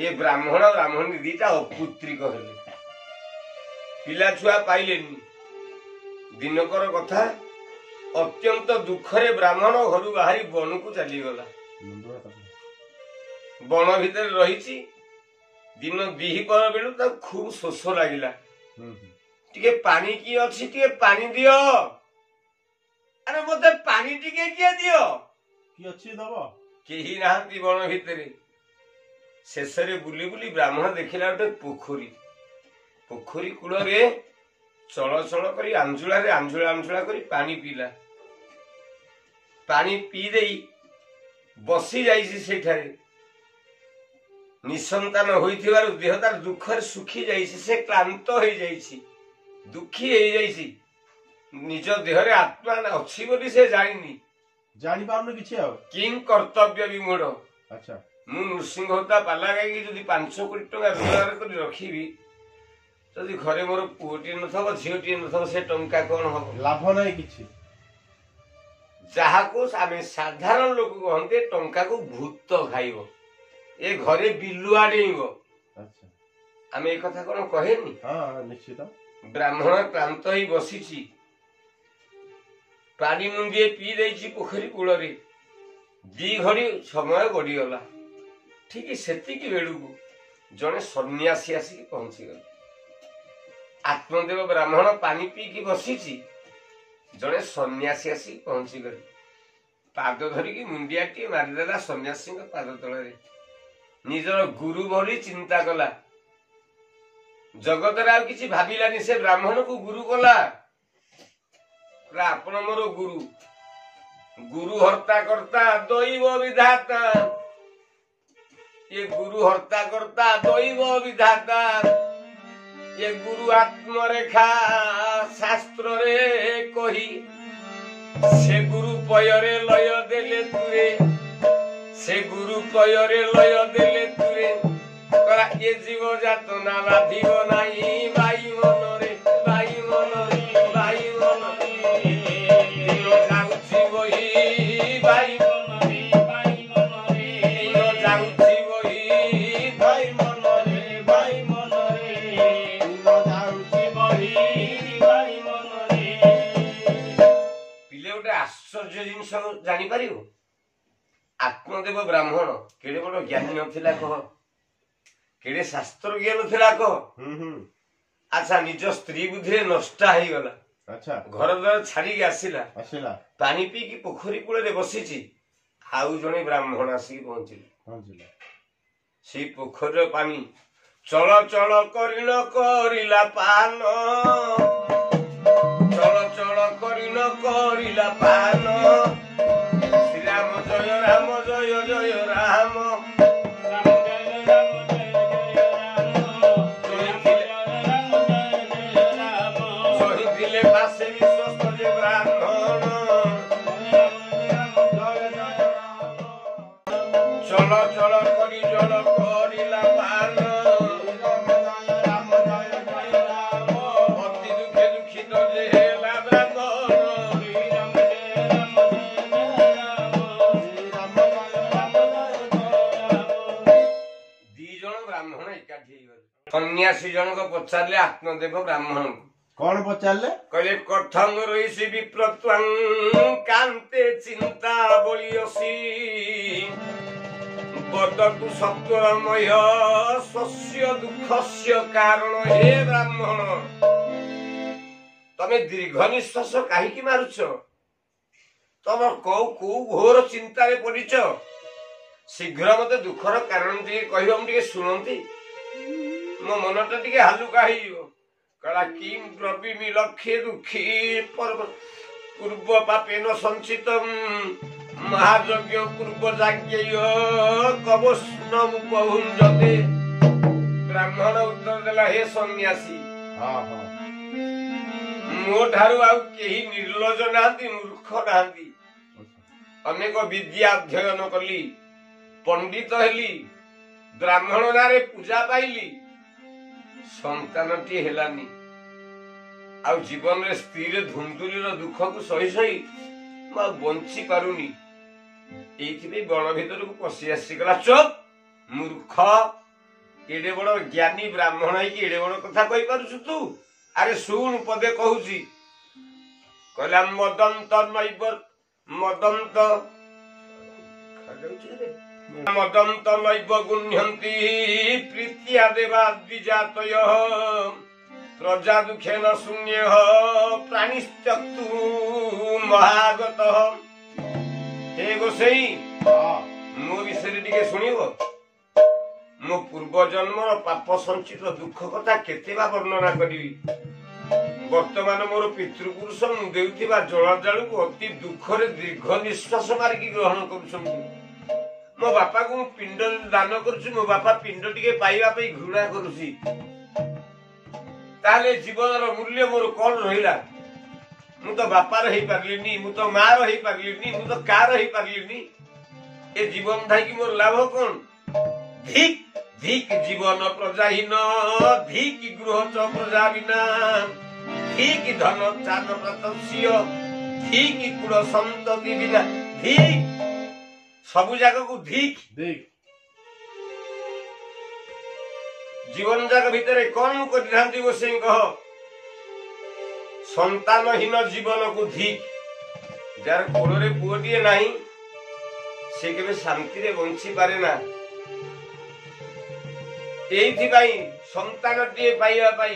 ये ब्राह्मण ब्राह्मणी दीटा अपुत्रिक हेले पिला छुआ पाइलेनी दिनकर कथा अत्यंत दुखरे ब्राह्मण घर बाहरी वन को चलीगला वन भितर रही दिन दिहिपर बेलू खूब शोष लगिला टिके पानी की अच्छी टिके पानी दियो अरे मते पानी टिके किए दियो कि अच्छी दबो केही नाहंती वन भितर शेषरे बुली बुली ब्राह्मण देखिला गोटे पोखरी पोखरी कूल रे चल चल करी आंजुला रे आंजुला आंजुला करी पानी पीला पानी पी देई बसी जाइसी सेठारे निसंतान होइथिबार देह तार दुखर सुखी जाइसी से क्लांत हो जाइसी दुखी हो जाइसी निज देह रे आत्मा अछि बोली से जानिनी जानि पाउन किछि आ किं कर्तव्य विमूढ़ अच्छा मु नृसिंह होता पाला गाई जदि 500 कोटी टका रोजगार कर रखिबी जदि घरे मोर पुओटी नथब झियोटी नथब से टंका कोन हो लाभ नै किछि जहा को आमे साधारण लोक कहते टंका को भूत खाइबो ए घरे बिलुआ डेइबो अच्छा आमे ए कथा कोन कहेनी हां निश्चित ब्राह्मण क्लांत ही बसीची पानी मुंडिए पी देइची पोखरी कूल रे दी घड़ी समय गड़ी गला ठीक सेति की बेड़ू जने सन्यासी आसी पहुंची गले आत्मदेव ब्राह्मण पानी पी की बसीची जने सन्यासी आसी पहुंची गले पाद धरिकी मुंडियाटी मारिदेला सन्यासी पाद तले निजर गुरु भली चिंता कला जगत रे किसी भाविलानी से ब्राह्मण को गुरु कला आपण मोर गुरु गुरु हर्ता करता दैव विधाता ये गुरु हर्ता करता दैव विधाता ये गुरु आत्मरेखा शास्त्र रे कही से गुरु पयरे लय देले तुरे से गुरु पयरे लय देले तुरे कला ये जीव जात ना बाधिब नाही बाई मनरे बाई मनरे बाई मनरे दिनो जाउछि बही बाई मनरे बाई मनरे दिनो जाउछि बही बाई मनरे बाई मनरे दिनो जाउछि बही बाई मनरे पिले गोटे आश्चर्य जिनिस जानि पारिबो आत्मदेव ब्राह्मण केड़े बड़ ज्ञानी नथिला कह केड़े शास्त्र ज्ञान थिला कह अच्छा निज स्त्री बुद्धि नष्ट हो गला अच्छा घर द्वार छाड़ी के आसिला आसिला पानी पी की पोखरी कूल रे बसीची आउ जने ब्राह्मण आसी पहुंचिले सी पोखरी पानी चल चल करी न करिला पान चल चल करी न करिला पान श्री राम जय जय राम चल चल करी जल करिला पान राम जय जय राम अति दुखे दुखित जे हेला ब्राह्मण श्री राम जय राम दी जन ब्राह्मण एकाठी गले सन्यासी जनक पचारले आत्मदेव ब्राह्मण कौन पचारले कहले कथं रईसी विप्रत्वं कांते चिंता बलियसी बदतु सत्वरमय शस्य दुःखस्य कारण हे ब्राह्मण तमे दीर्घ निश्वास काहीकि मारुछ तम को घोर चिंता रे पड़िछ शीघ्र मते दुखर कारण टिके कहियो हम टिके सुनंती मो मनटा टिके हालुका हेइयो कला किं द्रविमि लक्ष्ये दुखी पूर्व पापेन संचितम महायज्ञ पूर्व जाज्ञेय कवस्नम उपभुञ्जते ब्राह्मण उत्तर देला हे सन्यासी मो ठारू आउ केही निर्लज नांती मूर्ख नांती अनेक विद्या अध्ययन कली पंडित हेली ब्राह्मण नारे पूजा पाइली संतानटी हेलानी आउ जीवन रे स्त्री रे धुंदुली दुख को सही सही बंची पारुनी बन भीतर को पशि आसीगला चुप मूर्ख एडे बड़ ज्ञानी ब्राह्मण है एडे बड़ कथा कही पारुछु तू अरे शुण पदे कहूची कहला मदंत नैबर मदंत मदंत नैब गुण्यन्ति प्रीत्या देवा द्विजातय प्रजा दुखेन शून्य प्राणिश्चक्तु महागत हे गोसाई मो विषय टिके शुणिबो मो पूर्व जन्मर पाप संचित दुख कथा केते बा वर्णना करिवि वर्तमान मोर पितृपुरुष मु देउथिबा जलाजालु को अति दुख रे दीर्घ निश्वास मारिकी ग्रहण करूछन मो बापा को पिंड दान करूछु मो बापा पिंड टिके पाइबा पई घृणा करूछि ताले जीवन मूल्य मोर कौन रहिला मु तो बापा रही पारलिनी मु तो मां रही पारलिनी मु तो का रही पारलिनी ए जीवन धाई की मोर लाभ कौन धिक धिक जीवन प्रजाहीन धिक गृह च प्रजा बिना धिक धन चान प्रतस्य धिक कुल संतति बिना धिक सबु जाग को धिक देख जीवन जाग भितर कौन कर गोसाई कह संतानहीन जीवन को धिक जार कोड़े पुओटीए नहीं से केबे शांति रे बंची पारे ना एथि भाई संतान टिए पाइबा पाई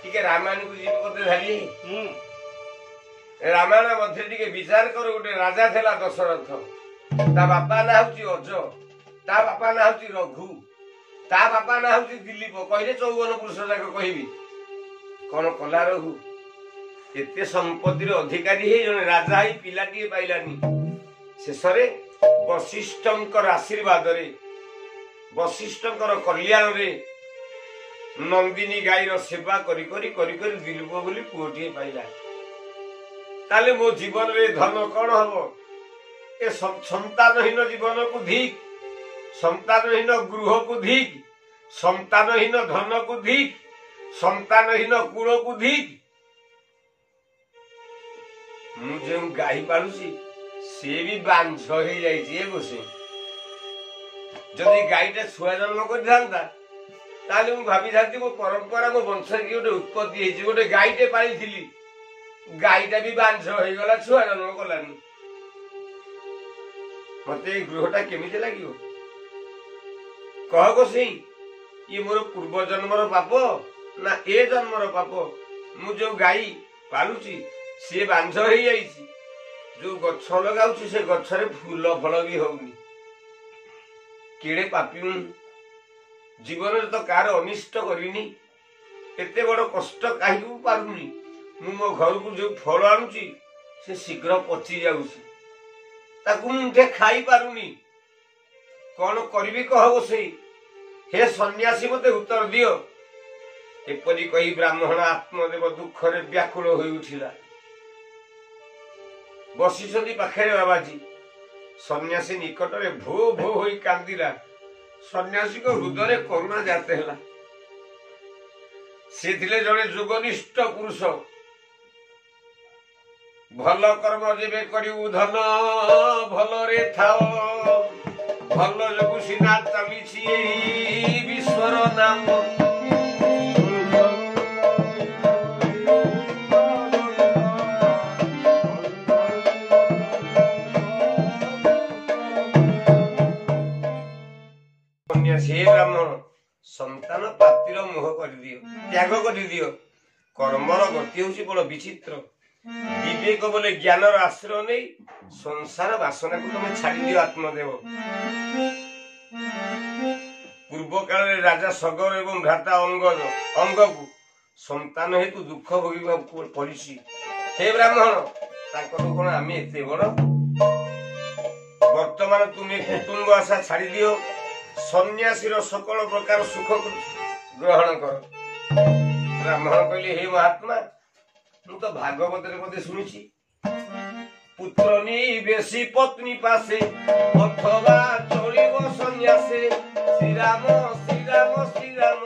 टिके रामायण को जीव करते धाली रामायण मध्य टिके विचार कर गोटे राजा थेला दशरथ ता बापा ना होची अज ता बापा ना होची रघु ता बापा ना होची दिलीप कहले 54 पुरुष जाक कहबी कोन कला रघु एते संपत्तिर अधिकारी हे जने राजा ही पिलाटिए पाइलानी शेषरे वशिष्ठंकर आशीर्वाद रे वशिष्ठंकर कल्याण रे नंदिनी गाईर सेवा करी करी करी करी दिलीप बोली पुओटिए पाइला ताले मो जीवन रे धन कौन हबो ए संतानहीन जीवन को धिक संतानहीन गृह को धिक संतानहीन धन को धिक संतानहीन कुल को धिक मु जे गाई पालुसी से भी बांझ हो जाइए गोसे जदि गाईटा छुआ जन्म कर भाभी था मो परंपरा मो वंश की गोटे उत्पत्ति गोटे गाईटे पाली गाईटा भी बांझ हो गला छुआ जन्म कलानी मत गृहटा केमिति लागियो कह गोसाई ये मोर पूर्व जन्मर पाप ना ए जन्मर पाप मु जो गाई पालुची सी बांझ हो जाइए जो गछ लगाउछि से गछरे फूल फल भी होउनी केड़े पापी जीवन तो कार अनिष्ट करिनी एते बड़ कष्ट काहे पारुनी मु मो घर को जो फल आनुची से शीघ्र पची जाउछि ताकू मुठे खाई पारुनी कौन करिबी कह गोसाई हे सन्यासी मते उत्तर दियो एपरि कही ब्राह्मण आत्मदेव दुख रे व्याकुल होई उठिला बसिछंती पाखरे बाबाजी सन्यासी निकट रे भो भो होई कांदिला सन्यासी को हृदय करुणा जाते हला से थिले जणे जोगनिष्ठ पुरुष भल कर्म जेबे करिउ धन भल रे थाओ भल जोगु सिना चलिछि विश्वर नाम हे ब्राह्मण संतान प्राप्तिर मोह कर दियो त्याग कर दियो कर्मर गति होछि बड़ विचित्र विवेक बोले ज्ञानर आश्रय नहीं संसार वासना को तुम छाड़ी दियो आत्मदेव पूर्व काल राजा सगर एवं भ्राता अंग को संतान हेतु दुख भोगिबा पड़िछि हे ब्राह्मण ताकर कोन आमे एते बड़ वर्तमान तुम्हें कुटुंब आशा छाड़ी दियो सन्यासी सकल प्रकार सुख ग्रहण कर ब्राह्मण कहले हे महात्मा मु तो भागवत रे मते सुनिछि पुत्र निवेशी पत्नी पासे अथवा चलिब सन्यासे श्री राम श्री राम श्री राम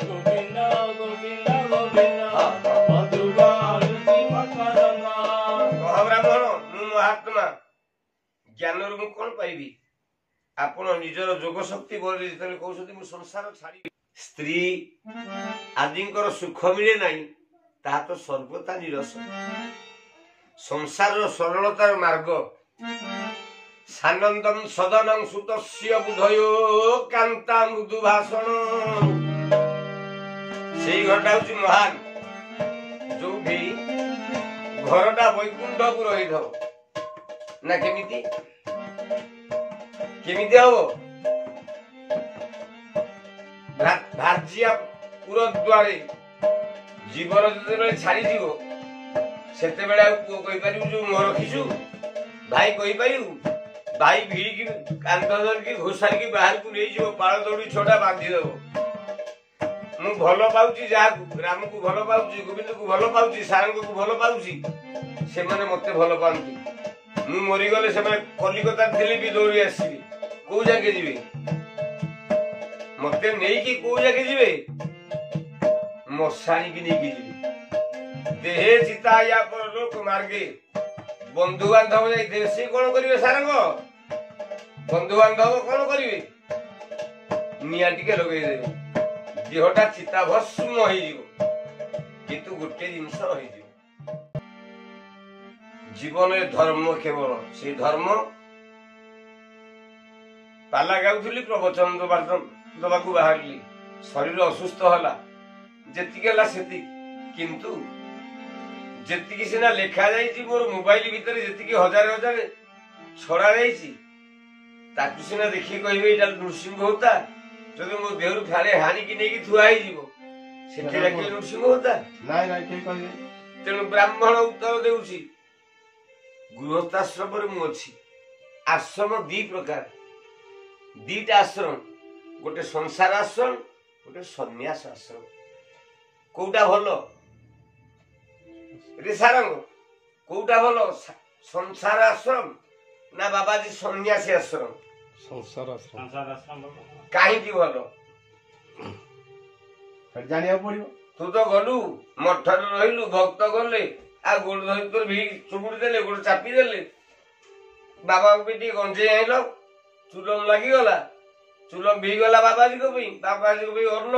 गोविंद गोविंद गोविंद मधुबारती मकरमा कह ब्राह्मण मु महात्मा ज्ञान रु कोन पाइबी ଆପଣ ନିଜର ଯୋଗ ଶକ୍ତି ବଳରେ ଯେତେବେଳେ କହୁଛନ୍ତି ମୁଁ ସଂସାର ଛାଡ଼ି ସ୍ତ୍ରୀ ଆଦିଙ୍କର ସୁଖ ମିଳେ ନାହିଁ, ତାହା ତ ସର୍ବତା ନିରସ। ସଂସାରର ସରଳତାର ମାର୍ଗ ସାନନ୍ଦଂ ସଦନଂ ସୁତସ୍ୟ ବୁଧୟୋ କାନ୍ତା ମୃଦୁ ଭାଷଣ। ସେଇ ଘରଟା ହଉଛି ମହାନ, ଯୋଉଠି ଘରଟା ବୈକୁଣ୍ଠକୁ ରହିଥିବ ନା। କେମିତି କେମିତି ହବ? ଭାର୍ଯ୍ୟା ପୁର ଦ୍ୱାରେ ଜୀବନ ଯେତେବେଳେ ଛାଡ଼ିଯିବ, ସେତେବେଳେ ଆଉ ପୁଅ କହିପାରିବୁ ଯୋଉ ମୁହଁ ରଖିଛୁ? ଭାଇ କହିପାରିବୁ? ଭାଇ ଭିଡ଼ିକି କାନ୍ଧ ଧରିକି ଘୋଷାରିକି ବାହାରକୁ ନେଇଯିବ, ପାଳ ଦୌଡ଼ି ଛଡ଼ା ବାନ୍ଧିଦବ। ମୁଁ ଭଲ ପାଉଛି ଯାହାକୁ, ରାମକୁ ଭଲ ପାଉଛି, ଗୋବିନ୍ଦକୁ ଭଲ ପାଉଛି, ସାରଙ୍ଗକୁ ଭଲ ପାଉଛି, ସେମାନେ ମତେ ଭଲ ପାଆନ୍ତି। ମୁଁ ମରିଗଲେ ସେମାନେ କଲିକତାରେ ଥିଲେ ବି ଦୌଡ଼ି ଆସିବେ। କୋଉ ଯାକେ ଯିବେ? ମତେ ନେଇକି କୋଉ ଯାକେ ଯିବେ? ମଶାଣିକି ନେଇକି ଯିବେ। ଦେହେ ଚିତା ୟା ପର ଲୋକ ମାର୍ଗେ। ବନ୍ଧୁବାନ୍ଧବ ଯାଇଥିବେ, ସେ କଣ କରିବେ? ସାରଙ୍ଗ ବନ୍ଧୁବାନ୍ଧବ କଣ କରିବେ? ନିଆଁ ଟିକେ ଲଗେଇଦେବେ, ଦେହଟା ଚିତା ଭସ୍ମ ହେଇଯିବ। କିନ୍ତୁ ଗୋଟେ ଜିନିଷ ରହିଯିବ, ଜୀବନରେ ଧର୍ମ କେବଳ। ସେଇ ଧର୍ମ ପାଲା ଗାଉଥିଲି, ପ୍ରବଚନ ଦବାକୁ ବାହାରିଲି, ଶରୀର ଅସୁସ୍ଥ ହେଲା, ଯେତିକି ହେଲା ସେତିକି। କିନ୍ତୁ ଯେତିକି ସିନା ଲେଖା ଯାଇଛି ମୋର ମୋବାଇଲ ଭିତରେ, ଯେତିକି ହଜାର ହଜାର ଛଡା ଯାଇଛି, ତାକୁ ସିନା ଦେଖିକି କହିବେ ଏଇଟା ନୃସିଂହ ହୋତା। ଯଦି ମୋ ଦେହରୁ ଫାଳେ ହାଣିକି ନେଇକି ଥୁଆ ହେଇଯିବ, ସେଠି ଡାକିବେ ନୃସିଂହ ହୋତା? ତେଣୁ ବ୍ରାହ୍ମଣ ଉତ୍ତର ଦେଉଛି, ଗୃହସ୍ଥାଶ୍ରମରେ ମୁଁ ଅଛି। ଆଶ୍ରମ ଦି ପ୍ରକାର, ଦିଟା ଆଶ୍ରମ, ଗୋଟେ ସଂସାର ଆଶ୍ରମ, ଗୋଟେ ସନ୍ନ୍ୟାସ ଆଶ୍ରମ। କୋଉଟା ଭଲ ରେ ସାରଙ୍ଗ? କୋଉଟା ଭଲ, ସଂସାର ଆଶ୍ରମ ନା ବାବାଜୀ ସନ୍ନ୍ୟାସୀ ଆଶ୍ରମ? ସଂସାର ଆଶ୍ରମ। କାହିଁକି ଭଲ ଜାଣିବାକୁ ପଡିବ। ତୁ ତ ଗଲୁ ମଠରେ ରହିଲୁ, ଭକ୍ତ ଗଲେ, ଆଉ ଗୋଡ ଧରି ତୋର ଭିଡି ଚୁପୁଡି ଦେଲେ, ଗୋଡ ଚାପି ଦେଲେ, ବାବାଙ୍କୁ ବି ଟିକେ ଗଞ୍ଜେଇ ଆଇଲ, ଚୁଲମ ଲାଗିଗଲା, ଚୁଲମ ଭିଗଲା ବାବାଜୀଙ୍କ ପାଇଁ। ବାବାଜୀଙ୍କ ପାଇଁ ଅନ୍ନ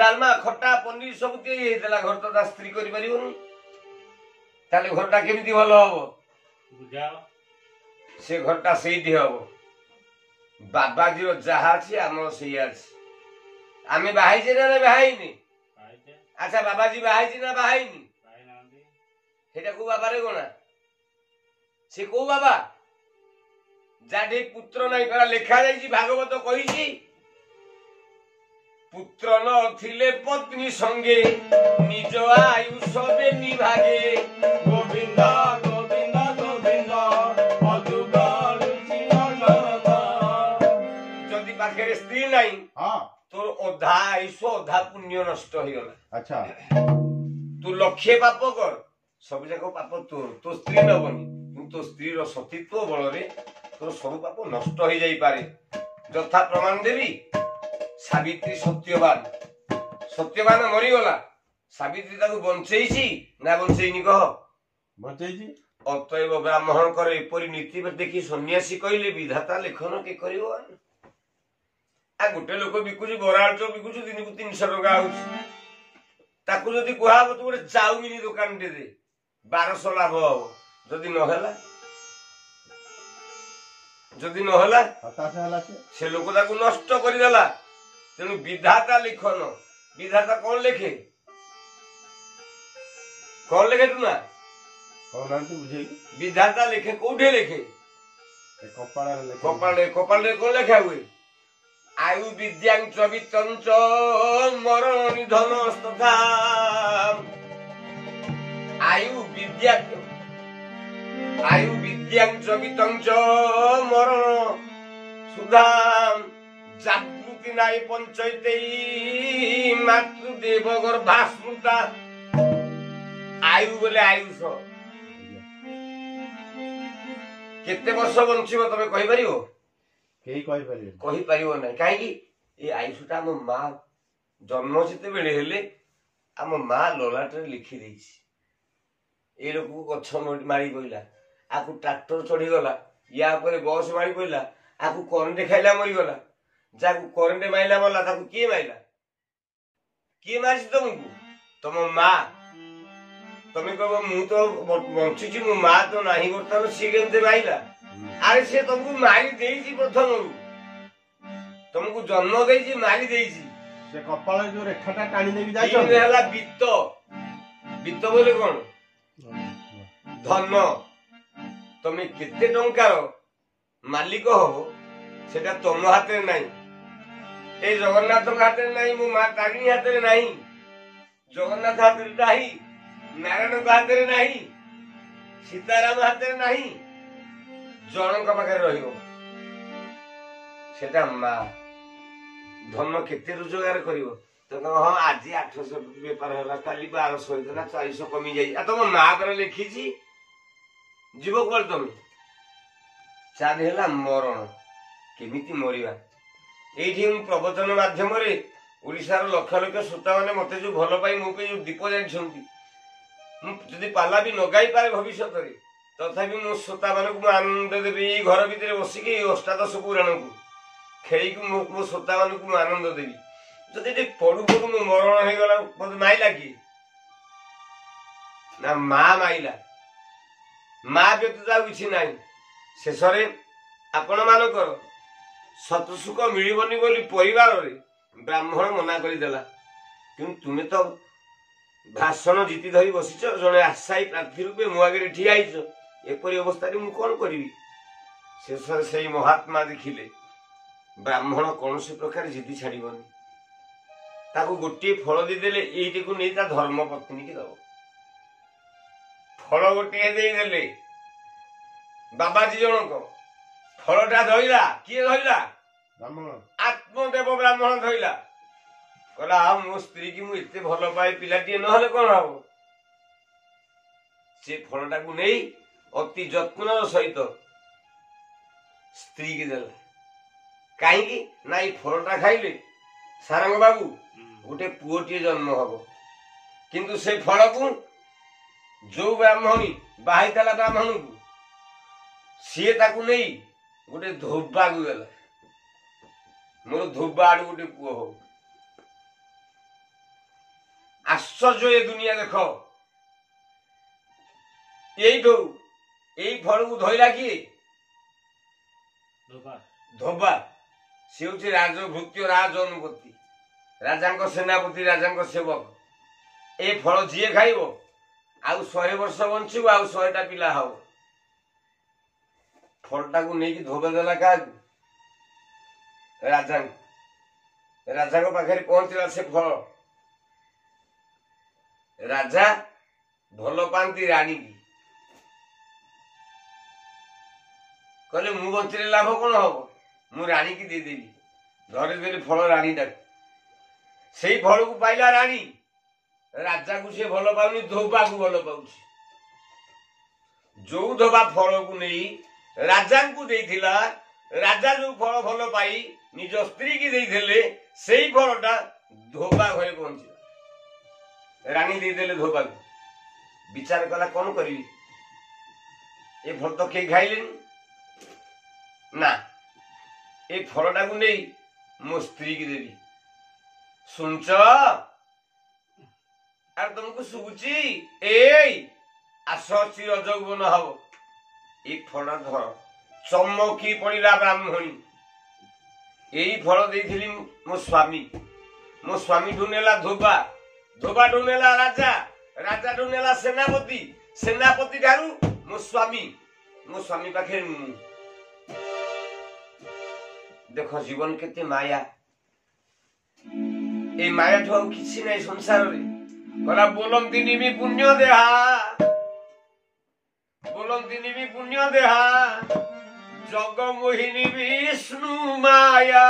ଡାଲମା ଖଟା ପନିର ସବୁ ତିଆରି ହେଇଥିଲା। ଘର ତ ତା ସ୍ତ୍ରୀ କରିପାରିବନି, ତାହେଲେ ଘରଟା କେମିତି ଭଲ ହବ? ସେ ଘରଟା ସେଇଠି ହବ। ବାବାଜୀର ଯାହା ଅଛି ଆମର ସେଇଆ ଅଛି। ଆମେ ବାହାଇଛେ ନା ବାହାଇନି? ଆଚ୍ଛା, ବାବାଜୀ ବାହାଇଛି ନା ବାହାଇନି? ସେଇଟା କୋଉ ବାବାରେ ଗଣା? ସେ କୋଉ ବାବା? ଯାଠି ପୁତ୍ର ନାହିଁ, ପରା ଲେଖା ଯାଇଛି, ଭାଗବତ କହିଛି, ପୁତ୍ର ନଥିଲେ ପତ୍ନୀ ସଙ୍ଗେ ନିଜ ଆୟୁଷ ବେନି ଭାଗେ। ଗୋବିନ୍ଦ ଗୋବିନ୍ଦ ଗୋବିନ୍ଦ ଯଦି ପାଖରେ ସ୍ତ୍ରୀ ନାହିଁ, তোর অধা আইস অধা পুণ্য নষ্ট হয়ে গলা। আচ্ছা, তু লক্ষে পাপ কর, সব যাক পাপ তোর, তো স্ত্রী নবনি, কিন্তু তো স্ত্রীর সতীত্ব বলরে তোর সব পাপ নষ্ট হয়ে যাই পারে। যথা প্রমাণ দেবী সাবিত্রী সত্যবান। সত্যবান মরিগলা, সাবিত্রী তাকে বঞ্চেইছি না বঞ্চেইনি কহ? বঞ্চেইছি। অতএব ব্রাহ্মণଙ୍କର ଏପରି ନୀତି ଦେଖି ସନ୍ନ୍ୟାସୀ କହିଲେ ବିଧାତା ଲେଖନ କେ କରିବ? ଗୋଟେ ଲୋକ ବିକୁଛି, ବରା ଆଳୁଚପ ବିକୁଛୁ, ଦିନକୁ 300 ଟଙ୍କା ହଉଛି, ତାକୁ ଯଦି କୁହାହବ ତୁ ଗୋଟେ ଚାଉମିନ ଦୋକାନଟେ ଦେ, 1200 ଲାଭ ହବ। ଯଦି ନହେଲା ସେ ଲୋକ ତାକୁ ନଷ୍ଟ କରିଦେଲା। ତେଣୁ ବିଧାତା ଲେଖନ, ବିଧାତା କଣ ଲେଖେ? କଣ ଲେଖେ ତୁ ନା? ବିଧାତା ଲେଖେ କୋଉଠି ଲେଖେ? କପାଳରେ। କପାଳରେ କଣ ଲେଖା ହୁଏ? आयु विद्यांच वित्तंच मरण निधन तथा। आयु विद्यांच वित्तंच मरण सुधा। जागृति नाई पंचायते मातृदेव गर्भास्मृता। आयु बोले आयुष केते वर्ष बंचिब तमे कहि परिबो? कहीपर ना कहीं आयुषटा आम माँ जन्म जिते बेले हेले आम माँ ललाटे लिखी देछि। ए लोक गछ मारी पड़ा, आपको ट्राक्टर चढ़ीगला, या बस मारी पड़ा, आकु करेंट खाइला मरीगला जाकु करेंट माइला मरला ताकु किए माइला किए मारिस तुमको तुम माँ तमें कह मु तो बंचुची मो माँ तो नहीं बर्तमान सी केमते माइला अरे से तुमको मारी देइची प्रथम तुमको जन्म देइची मारी देइची से कपाल जो रेखाटा टाणी देबी जाय तीन हला वित्त वित्त बोले कोन धन तमे केते टंकार मालिक हो सेटा तुम हाथ में नहीं ए जगन्नाथ हाथ में नहीं मो माँ तारिणी हाथ में नहीं जगन्नाथ हाथ में नहीं नारायण हाथ में नहीं सीताराम हाथ में नहीं जनक पाखे रहिबो सेटा माँ धन केते रोजगार करिवो तो हाँ आज 800 बेपार है काली 1200 होता 400 कमी जाई तुम माँ पर लिखी जीव कल तुम चार है मरण केमिति मरिबा एठी प्रवचन माध्यम ओडिशार लक्ष लक्ष श्रोता मैंने मत जो भल पाई मो जो दीप जानी पाला भी नगाई पारे भविष्य तथापि मो श्रोता मान आनंद देवी घर भितर बसिकी अष्टादश पुराण को खेल मो श्रोता मान आनंद देवी जदि पढ़ू पढ़ू मो मरण हो गला मत माइला किए ना माँ माइला माँ व्यतीत आउ किछि नाही शेष आपण मानकर सतसुख मिलबनी बोली परिवार रे ब्राह्मण मना करदेला कि तुम्हें तो भाषण जीति धरी बसिच जड़े आशायी प्रार्थी रूपे मो आगे ठिया एपरी अवस्था मु कौन करी शेष से महात्मा देखिले ब्राह्मण कौन से प्रकार जिद्दी छाड़बनी ताको गोटे फल देदेले एटी को नहीं धर्म पत्नी की दब फल गोटे देदेले बाबाजी जनक फलटा धइला किए धइला ब्राह्मण आत्मदेव ब्राह्मण धइला कहला आ मो स्त्री की मु एते भल पाए पिलाटी नहले कोन हबो से फलटा को नहीं अति जत्नर सहित स्त्री की देला कहीं ना फलटा खाइले सारंग बाबू गोटे पुओटी जन्म हब किंतु से फल को जो ब्राह्मणी बाही ब्राह्मण को सी ताकू नहीं गोटे धोबा को गला मोर धोबा आड़ गोटे पुओ हो आश्चर्य ये दुनिया देख यही फल को धोला किए धोबा सी हूँ राजभृत्य राज अनुपति राजा सेनापति राजा सेवक ए फल जी खाइब आउ 100 वर्ष बंचब आउ 100टा पिला हब फलटा को नहीं धोबा देला क्या राजा राजा पाखे पहुंचला से फल राजा भल पाती राणी की कहले मु बंचले लाभ कौन हम मु राणी की देदेवी धरेदेली फल राणी टाक से फल को पाइला राणी राजा को से भल पाऊनी धोबा को भल पाउछ जो धोबा फल को नहीं राजा को देथिला राजा जो फल भल पाई निज स्त्री की देथिले सेही फलटा धोबा घरे पहुंचला राणी देदेले धोबा को विचार कला कौन करी ए फल तो कई खाइलेनी ना ए फलटा को नहीं मो स्त्री की देवी सुनच आर तुमको शुभुची आसी रजौवन हब ये फल धर चमकी पड़ा ब्राह्मणी यही फल देथिली मो स्वामी ढूनेला धोबा धोबा ढूनेला राजा राजा ढूनेला सेनापति सेनापति ठारू मो स्वामी पाखे देख जीवन केते माया ए माया ठो किसी नहीं संसार रे कला बोलंतिनी भी पुण्य देहा बोलंतिनी भी पुण्य देहा जग मोहिनी विष्णु माया